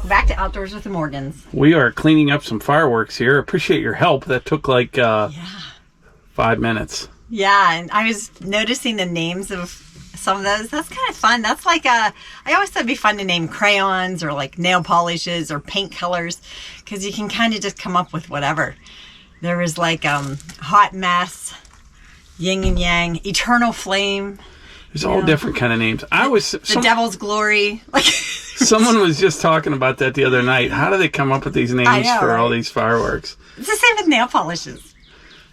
back to Outdoors with the Morgans. We are cleaning up some fireworks here. Appreciate your help. That took like 5 minutes. Yeah, and I was noticing the names of some of those. That's kind of fun. That's like I always thought it'd be fun to name crayons or like nail polishes or paint colors, because you can kind of just come up with whatever. There was like hot mess, yin and yang, eternal flame. There's all different kind of names. The Devil's Glory. Like someone was just talking about that the other night. How do they come up with these names for all these fireworks? It's the same with nail polishes.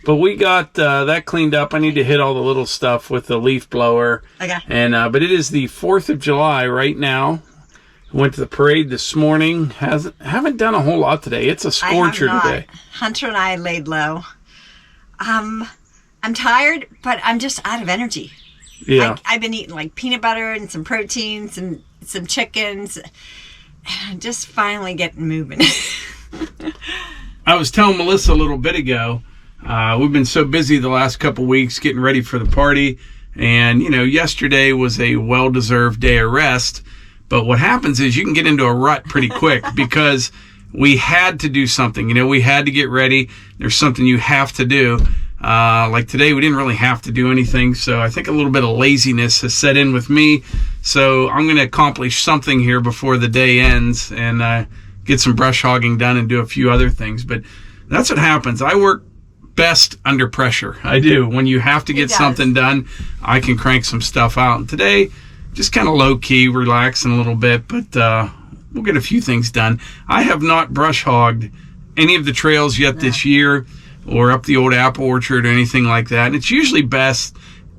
But we got that cleaned up. I need to hit all the little stuff with the leaf blower. Okay. And but it is the 4th of July right now. Went to the parade this morning. Haven't done a whole lot today. It's a scorcher today. Hunter and I laid low. I'm tired, but I'm just out of energy. Yeah. I've been eating like peanut butter and some proteins and some chickens. And just finally getting moving. I was telling Melissa a little bit ago, we've been so busy the last couple weeks getting ready for the party. And, yesterday was a well-deserved day of rest. But what happens is you can get into a rut pretty quick because we had to do something. We had to get ready. There's something you have to do. Like today, we didn't really have to do anything. So I think a little bit of laziness has set in with me. So I'm going to accomplish something here before the day ends and get some brush hogging done and do a few other things. But that's what happens. I work best under pressure. I do. When you have to get something done, I can crank some stuff out. And today, just kind of low-key, relaxing a little bit. But we'll get a few things done. I have not brush hogged any of the trails yet this year, or up the old apple orchard or anything like that. And it's usually best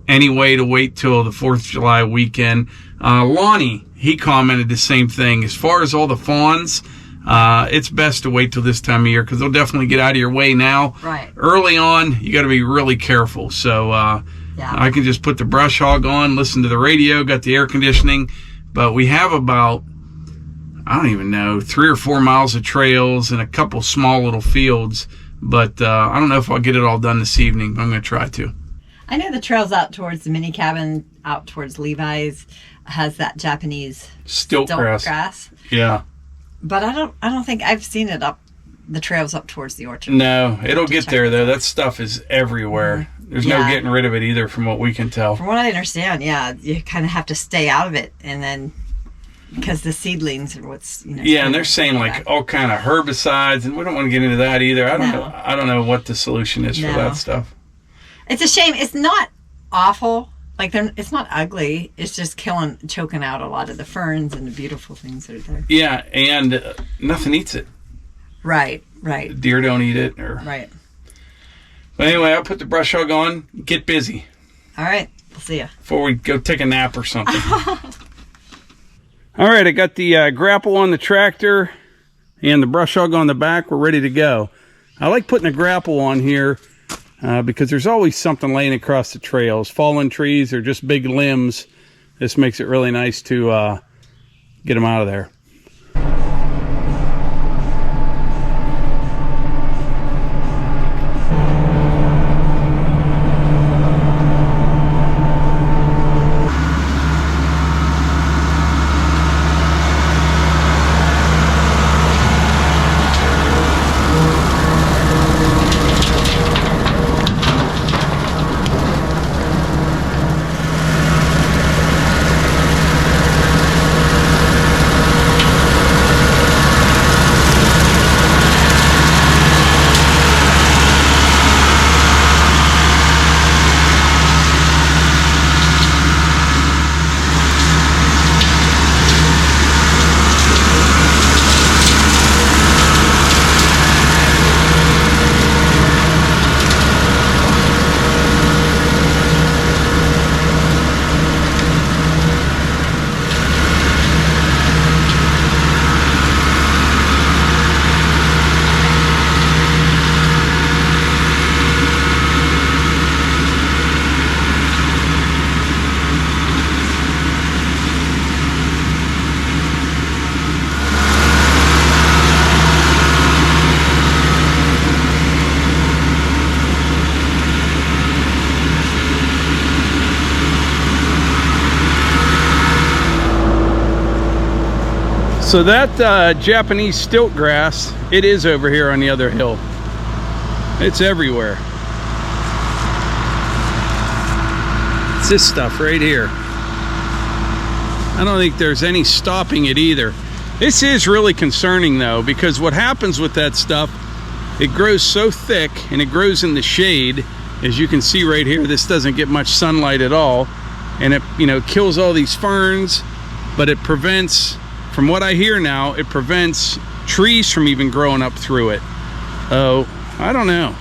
anyway to wait till the 4th of July weekend. Lonnie, he commented the same thing. As far as all the fawns, it's best to wait till this time of year because they'll definitely get out of your way now. Right. Early on, you got to be really careful. So I can just put the brush hog on, listen to the radio, got the air conditioning. But we have about, I don't even know, 3 or 4 miles of trails and a couple small little fields. But I don't know if I'll get it all done this evening, but I'm going to try to. I know the trails out towards the mini cabin, out towards Levi's, has that Japanese stilt grass. Yeah. But I don't think I've seen it up the trails up towards the orchard. No, it'll get there though. That stuff is everywhere. There's no getting rid of it either, from what we can tell. From what I understand, you kind of have to stay out of it, and then because the seedlings are what's and they're saying like all kind of herbicides, and we don't want to get into that either. I don't know what the solution is for that stuff. It's a shame. It's not awful. Like it's not ugly. It's just choking out a lot of the ferns and the beautiful things that are there. Yeah, and nothing eats it. Right. Deer don't eat it. Right. But anyway, I'll put the brush hog on. Get busy. All right. We'll see you. Before we go take a nap or something. All right, I got the grapple on the tractor and the brush hog on the back. We're ready to go. I like putting a grapple on here because there's always something laying across the trails. Fallen trees or just big limbs. This makes it really nice to get them out of there. So that Japanese stilt grass, it is over here on the other hill. It's everywhere. It's this stuff right here. I don't think there's any stopping it either. This is really concerning though, because what happens with that stuff, it grows so thick and it grows in the shade. As you can see right here, this doesn't get much sunlight at all, and it, you know, kills all these ferns, but it prevents, from what I hear now, it prevents trees from even growing up through it. Oh, I don't know.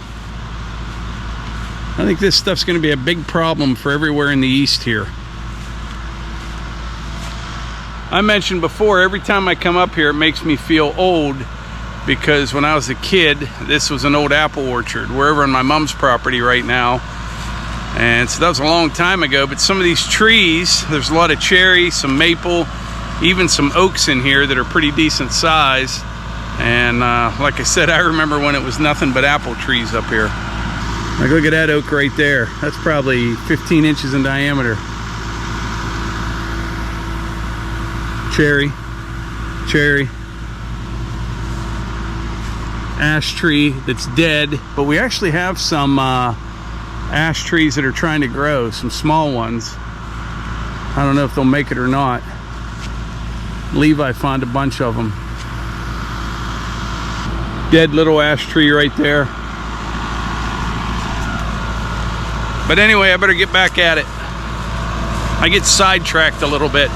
I think this stuff's going to be a big problem for everywhere in the east here. I mentioned before, every time I come up here, it makes me feel old, because when I was a kid, this was an old apple orchard. We're over on my mom's property right now, and so that was a long time ago. But some of these trees, there's a lot of cherry, some maple, even some oaks in here that are pretty decent size. And like I said, I remember when it was nothing but apple trees up here. Like, look at that oak right there. That's probably 15 inches in diameter. Cherry, cherry. Ash tree that's dead, but we actually have some ash trees that are trying to grow, some small ones. I don't know if they'll make it or not. Levi found a bunch of them. Dead little ash tree right there. But anyway, I better get back at it. I get sidetracked a little bit.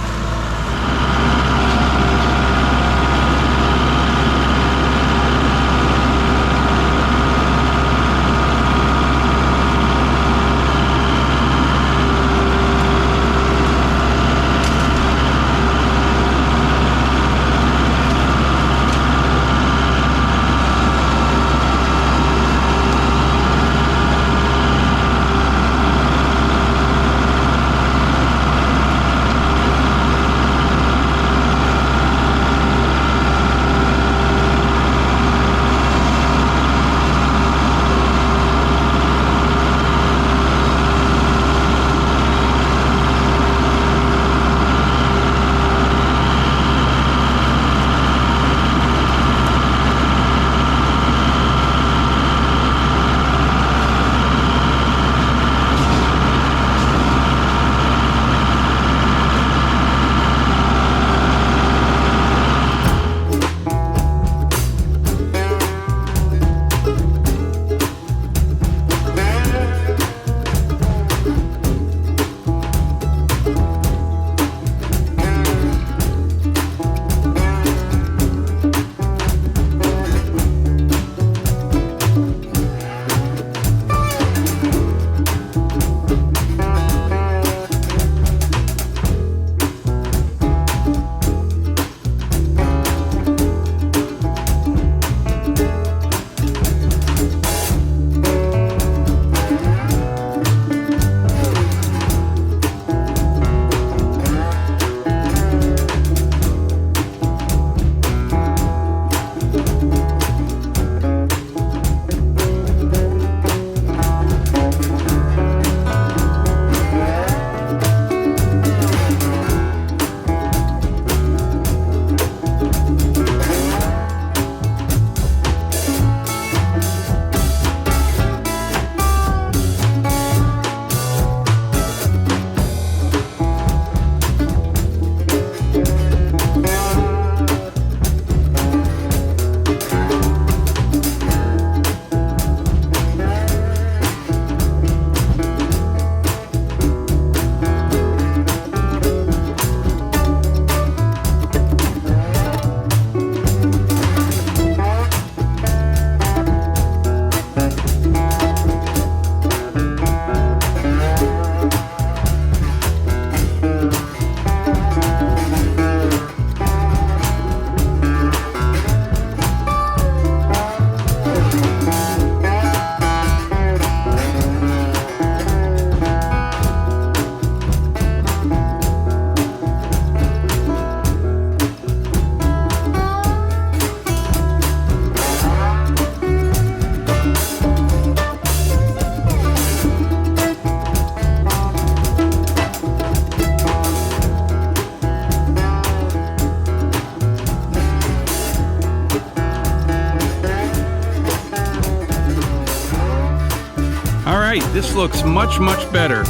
right, this looks much better.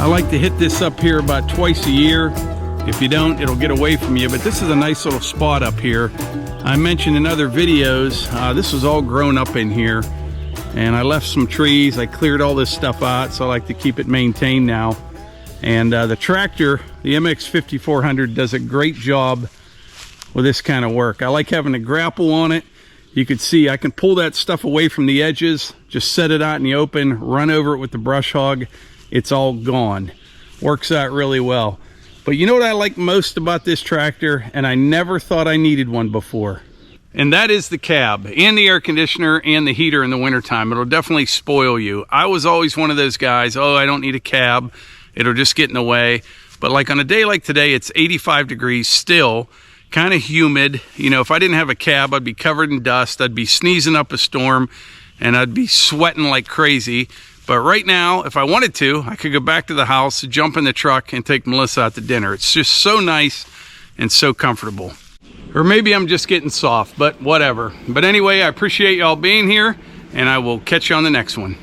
I like to hit this up here about twice a year. If you don't, it'll get away from you, but this is a nice little spot up here. I mentioned in other videos, this was all grown up in here, and I left some trees. I cleared all this stuff out, so I like to keep it maintained now. And the tractor, the MX 5400, does a great job with this kind of work. I like having a grapple on it. You can see I can pull that stuff away from the edges, just set it out in the open, run over it with the brush hog. It's all gone. Works out really well. But you know what I like most about this tractor, and I never thought I needed one before? And that is the cab and the air conditioner and the heater in the wintertime. It'll definitely spoil you. I was always one of those guys, oh, I don't need a cab. It'll just get in the way. But like on a day like today, it's 85 degrees still, kind of humid. You know, if I didn't have a cab, I'd be covered in dust. I'd be sneezing up a storm, and I'd be sweating like crazy. But right now, if I wanted to, I could go back to the house, jump in the truck, and take Melissa out to dinner. It's just so nice and so comfortable. Or maybe I'm just getting soft, but whatever. But anyway, I appreciate y'all being here, and I will catch you on the next one.